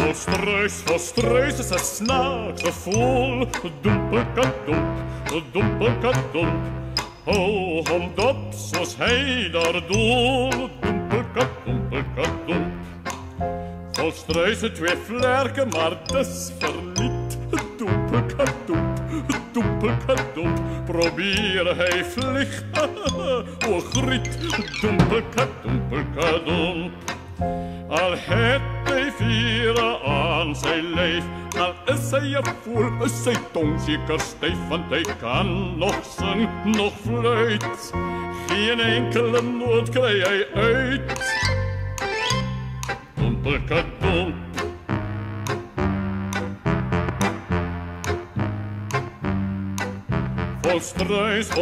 Vol struis is 'n snaakse voel. Doempelkadump, doempelkadump. Hou hom dop soos hy daar doel. Doempelkadoempelkadump. Vol struis het 2 vlerke, maar dis verniet. Doempelkadump, doempelkadump. Probeer hy vlieg, o griet. Doempelkadoempelkadump. Al het hy viere aan sy lyf, al is hy 'n voel, is sy tong seker styf, want hy kan nog sing, nog fluit. Geen enkele noot kry hy uit. Doempelkadump. Vol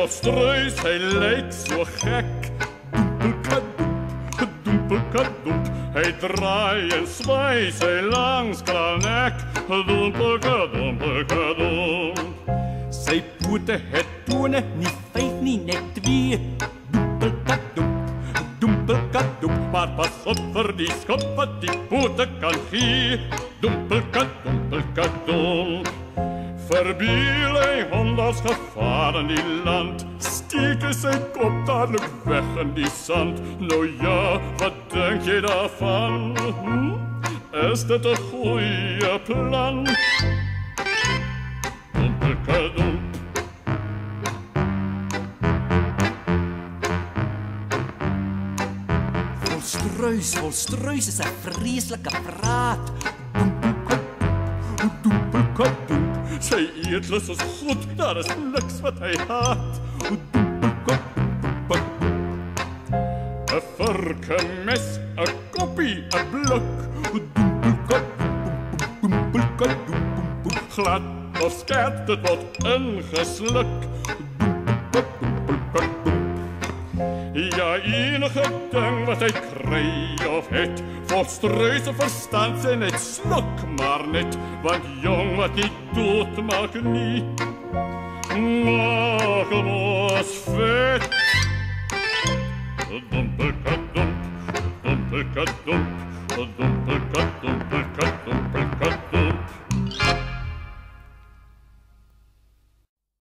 struis, hy lyk so gek. Doempelkadump, doempelkadump. Hy draai en swaai sy langskraal nek. Doempelkadoempelkadump. Sy pote het tone, nie 5 nie, net 2. Doempelkadump, doempelkadump. Maar pas op vir die skop wat die pote kan gee. Doempelkadoempelkadump. Verbeel hy hom als gevaar in die land. Steek hy sy kop dadelik weg in die sand. Nou ja, wat denk jy daarvan? Is dit 'n goeie plan? Doempelkadump. Vol struis is 'n vreeslike praat. Doempelkadump, doempelkadump. Sy eetlus is goed, daar is niks wat hy haat. 'n vork, 'n mes, 'n koppie, 'n blik. Glad of skerp, dit word ingesluk. Ja, enige ding wat hy kry of het, vol struis en verstand sy net sluk maar net, want jong wat nie dood maak nie, maak hom ons vet. Doempelkadump, doempelkadump, doempelkadump.